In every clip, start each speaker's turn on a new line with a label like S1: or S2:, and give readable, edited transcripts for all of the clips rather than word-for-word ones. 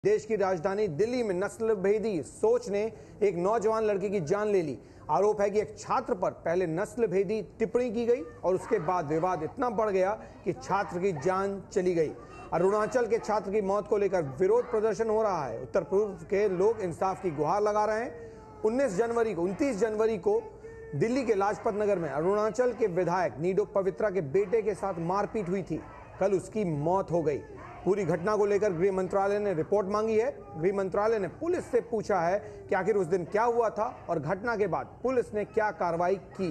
S1: देश की राजधानी दिल्ली में नस्ल भेदी सोच ने एक नौजवान लड़के की जान ले ली। आरोप है कि एक छात्र पर पहले नस्ल भेदी टिप्पणी की गई और उसके बाद विवाद इतना बढ़ गया कि छात्र की जान चली गई। अरुणाचल के छात्र की मौत को लेकर विरोध प्रदर्शन हो रहा है। उत्तर पूर्व के लोग इंसाफ की गुहार लगा रहे हैं। 29 जनवरी को दिल्ली के लाजपत नगर में अरुणाचल के विधायक नीडो पवित्रा के बेटे के साथ मारपीट हुई थी। कल उसकी मौत हो गई। पूरी घटना को लेकर गृह मंत्रालय ने रिपोर्ट मांगी है। गृह मंत्रालय ने पुलिस से पूछा है कि आखिर उस दिन क्या हुआ था और घटना के बाद पुलिस ने क्या कार्रवाई की।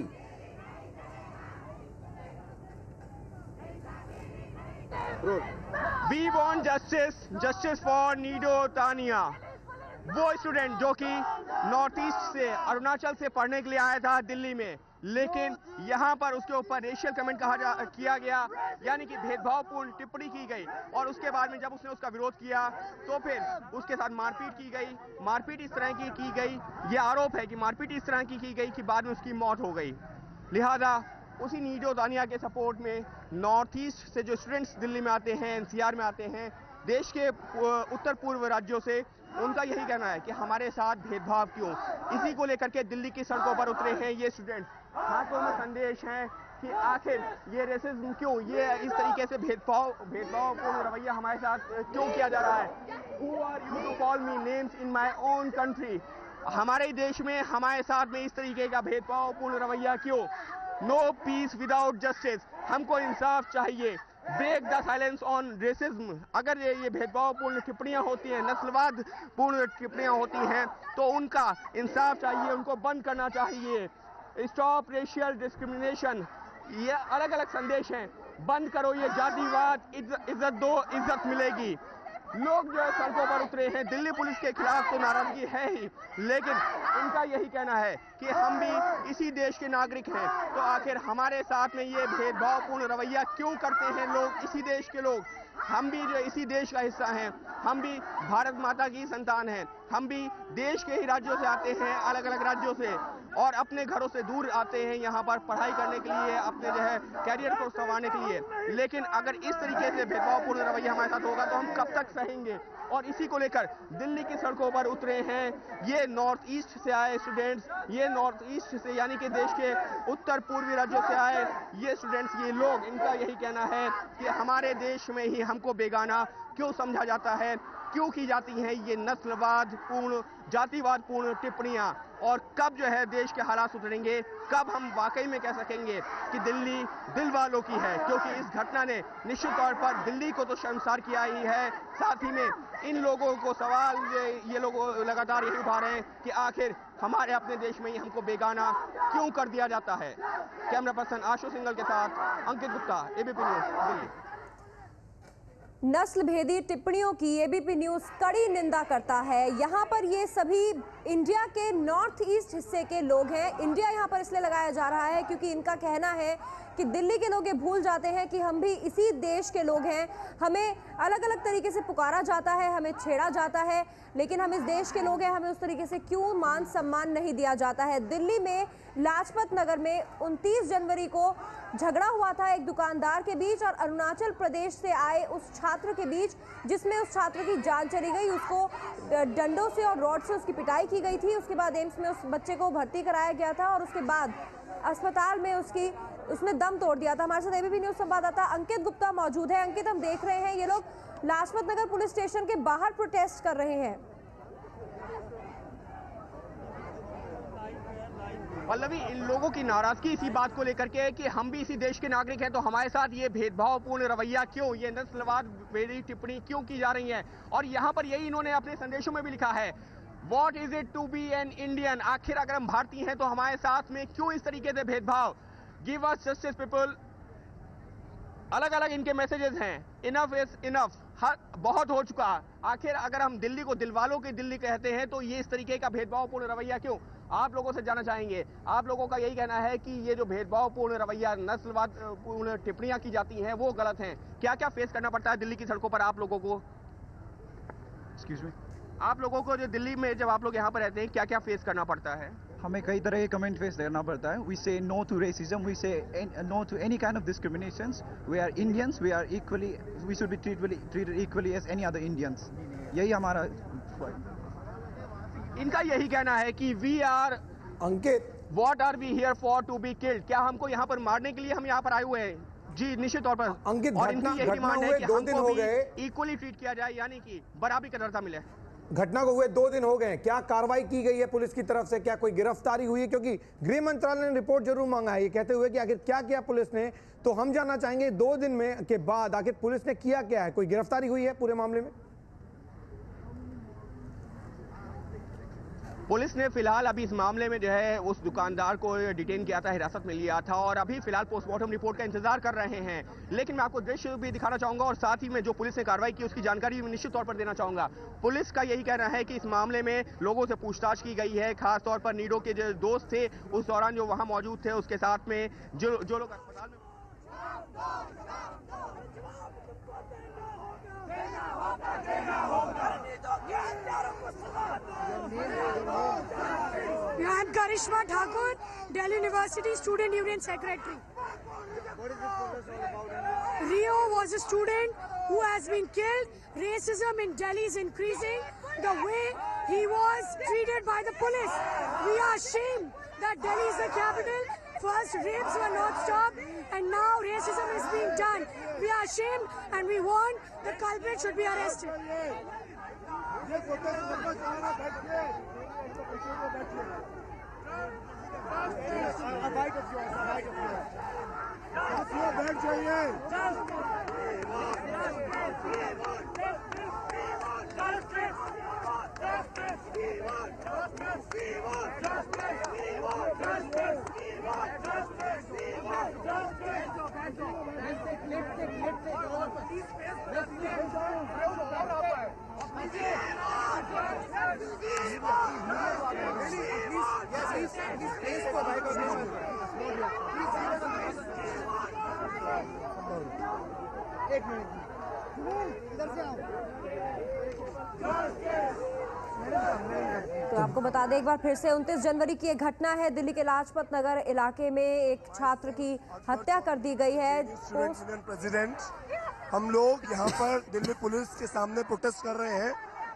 S2: We want justice for Nido Tania, वो स्टूडेंट जो कि नॉर्थ ईस्ट से अरुणाचल से पढ़ने के लिए आया था दिल्ली में, लेकिन यहाँ पर उसके ऊपर रेशियल कमेंट किया गया, यानी कि भेदभावपूर्ण टिप्पणी की गई और उसके बाद में जब उसने उसका विरोध किया तो फिर उसके साथ मारपीट की गई। मारपीट इस तरह की गई, ये आरोप है कि मारपीट इस तरह की गई कि बाद में उसकी मौत हो गई। लिहाजा उसी नीडो तानिया के सपोर्ट में नॉर्थ ईस्ट से जो स्टूडेंट्स दिल्ली में आते हैं, एनसीआर में आते हैं, देश के उत्तर पूर्व राज्यों से, उनका यही कहना है कि हमारे साथ भेदभाव क्यों। इसी को लेकर के दिल्ली की सड़कों पर उतरे हैं ये स्टूडेंट्स। हाथों में संदेश है कि आखिर ये रेसिज्म क्यों, ये इस तरीके से भेदभावपूर्ण रवैया हमारे साथ क्यों किया जा रहा है। Who are you to call me names in my own country? हमारे ही देश में हमारे साथ में इस तरीके का भेदभावपूर्ण रवैया क्यों। नो पीस विदाउट जस्टिस, हमको इंसाफ चाहिए। Break the silence on racism. अगर ये भेदभावपूर्ण टिप्पणियां होती हैं, नस्लवाद पूर्ण टिप्पणियां होती हैं, तो उनका इंसाफ चाहिए, उनको बंद करना चाहिए। स्टॉप रेशियल डिस्क्रिमिनेशन, ये अलग अलग संदेश हैं। बंद करो ये जातिवाद, इज्जत दो, इज्जत मिलेगी। लोग जो है सड़कों पर उतरे हैं। दिल्ली पुलिस के खिलाफ तो नाराजगी है ही, लेकिन इनका यही कहना है कि हम भी इसी देश के नागरिक हैं, तो आखिर हमारे साथ में ये भेदभावपूर्ण रवैया क्यों करते हैं लोग, इसी देश के लोग। हम भी जो इसी देश का हिस्सा हैं, हम भी भारत माता की संतान हैं, हम भी देश के ही राज्यों से आते हैं, अलग अलग राज्यों से, और अपने घरों से दूर आते हैं यहाँ पर पढ़ाई करने के लिए, अपने जो है कैरियर को संवारने के लिए। लेकिन अगर इस तरीके से भेदभावपूर्ण रवैया हमारे साथ होगा तो हम कब तक सहेंगे। और इसी को लेकर दिल्ली की सड़कों पर उतरे हैं ये नॉर्थ ईस्ट से आए स्टूडेंट्स, ये नॉर्थ ईस्ट से यानी कि देश के उत्तर पूर्वी राज्यों से आए ये स्टूडेंट्स, ये लोग, इनका यही कहना है कि हमारे देश में ही हमको बेगाना क्यों समझा जाता है, क्यों की जाती हैं ये नस्लवाद पूर्ण, जातिवाद पूर्ण टिप्पणियां। और कब जो है देश के हालात सुधरेंगे, कब हम वाकई में कह सकेंगे कि दिल्ली दिल वालों की है। क्योंकि इस घटना ने निश्चित तौर पर दिल्ली को तो शर्मसार किया ही है, साथ ही में इन लोगों को सवाल ये लोग लगातार यही उठा रहे हैं कि आखिर हमारे अपने देश में ही हमको बेगाना क्यों कर दिया जाता है। कैमरा पर्सन आशु सिंगल के साथ अंकित गुप्ता, एबीपी न्यूज, दिल्ली।
S3: नस्ल भेदी टिप्पणियों की एबीपी न्यूज कड़ी निंदा करता है। यहाँ पर ये सभी इंडिया के नॉर्थ ईस्ट हिस्से के लोग हैं। इंडिया यहाँ पर इसलिए लगाया जा रहा है क्योंकि इनका कहना है कि दिल्ली के लोग ये भूल जाते हैं कि हम भी इसी देश के लोग हैं। हमें अलग अलग तरीके से पुकारा जाता है, हमें छेड़ा जाता है, लेकिन हम इस देश के लोग हैं, हमें उस तरीके से क्यों मान सम्मान नहीं दिया जाता है। दिल्ली में लाजपत नगर में 29 जनवरी को झगड़ा हुआ था एक दुकानदार के बीच और अरुणाचल प्रदेश से आए उस छात्र के बीच, जिसमें उस छात्र की जान चली गई। उसको डंडों से और रॉड से उसकी पिटाई की गई थी। उसके बाद एम्स में उस बच्चे को भर्ती कराया गया था और उसके बाद अस्पताल में उसने दम तोड़ दिया था। हमारे साथ एबीपी न्यूज संवाददाता अंकित गुप्ता मौजूद है। अंकित, हम देख रहे हैं ये लोग लाजपत नगर पुलिस स्टेशन के बाहर प्रोटेस्ट कर रहे हैं।
S2: पल्लवी, इन लोगों की नाराजगी इसी बात को लेकर के है कि हम भी इसी देश के नागरिक हैं, तो हमारे साथ ये भेदभावपूर्ण रवैया क्यों, ये नस्लवाद भेदी टिप्पणी क्यों की जा रही है। और यहाँ पर यही इन्होंने अपने संदेशों में भी लिखा है, What is it to be an Indian? आखिर अगर हम भारतीय हैं तो हमारे साथ में क्यों इस तरीके से भेदभाव। Give us justice people। अलग अलग इनके मैसेजेस हैं। इनफ इज इनफ, बहुत हो चुका। आखिर अगर हम दिल्ली को दिलवालों की दिल्ली कहते हैं तो ये इस तरीके का भेदभावपूर्ण रवैया क्यों। आप लोगों से जानना चाहेंगे, आप लोगों का यही कहना है कि ये जो भेदभावपूर्ण रवैया, नस्लवाद पूर्ण टिप्पणियां की जाती हैं वो गलत हैं। क्या क्या फेस करना पड़ता है दिल्ली की सड़कों पर आप लोगों को? एक्सक्यूज मी, आप लोगों को जो दिल्ली में जब आप लोग यहाँ पर रहते हैं क्या क्या फेस करना पड़ता है?
S4: हमें कई तरह के कमेंट फेस करना पड़ता है। We say no to racism, we say no to any kind of discriminations. We are Indians, we are equally, we should be treated equally as any other Indians. यही हमारा
S2: इनका यही कहना है कि वी आर
S1: अंकित,
S2: what are we here for to be killed, क्या हमको यहाँ पर मारने के लिए हम यहाँ पर आए हुए हैं? जी निश्चित तौर पर
S1: अंकित,
S2: और इनकी यही डिमांड है कि
S1: 2 दिन
S2: हमको
S1: हो
S2: भी
S1: गए,
S2: इक्वली ट्रीट किया जाए, यानी कि बराबरी का दर्जा मिले।
S1: घटना को हुए 2 दिन हो गए, क्या कार्रवाई की गई है पुलिस की तरफ से? क्या कोई गिरफ्तारी हुई है? क्योंकि गृह मंत्रालय ने रिपोर्ट जरूर मांगा है ये कहते हुए कि आखिर क्या किया पुलिस ने, तो हम जानना चाहेंगे 2 दिन में के बाद आखिर पुलिस ने किया क्या है? कोई गिरफ्तारी हुई है पूरे मामले में?
S2: पुलिस ने फिलहाल अभी इस मामले में जो है उस दुकानदार को डिटेन किया था, हिरासत में लिया था और अभी फिलहाल पोस्टमार्टम रिपोर्ट का इंतजार कर रहे हैं। लेकिन मैं आपको दृश्य भी दिखाना चाहूंगा और साथ ही में जो पुलिस ने कार्रवाई की उसकी जानकारी भी निश्चित तौर पर देना चाहूंगा। पुलिस का यही कहना है कि इस मामले में लोगों से पूछताछ की गई है, खासतौर पर नीडो के जो दोस्त थे उस दौरान जो वहां मौजूद थे, उसके साथ में जो लोग अस्पताल में
S5: I am Karishma Thakur, Delhi University Student Union Secretary. Rio was a student who has been killed. Racism in Delhi is increasing. The way he was treated by the police. We are ashamed that Delhi is the capital. First, rapes were not stopped, and now racism is being done. We are ashamed, and we want the culprit should be arrested.
S3: तो आपको बता दें एक बार फिर से 29 जनवरी की एक घटना है। दिल्ली के लाजपत नगर इलाके में एक छात्र की हत्या कर दी गई है।
S6: प्रेसिडेंट, हम लोग यहाँ पर दिल्ली पुलिस के सामने प्रोटेस्ट कर रहे हैं।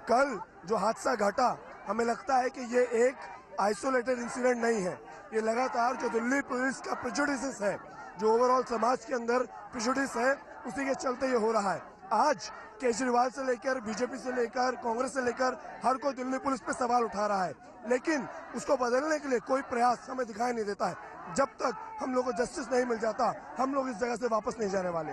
S6: कल जो हादसा घटा, हमें लगता है कि ये एक आइसोलेटेड इंसिडेंट नहीं है। ये लगातार जो दिल्ली पुलिस का प्रेजुडिस है, जो ओवरऑल समाज के अंदर प्रेजुडिस है, उसी के चलते ये हो रहा है। आज केजरीवाल से लेकर बीजेपी से लेकर कांग्रेस से लेकर हर कोई दिल्ली पुलिस पे सवाल उठा रहा है, लेकिन उसको बदलने के लिए कोई प्रयास हमें दिखाई नहीं देता है। जब तक हम लोग को जस्टिस नहीं मिल जाता, हम लोग इस जगह से वापस नहीं जाने वाले।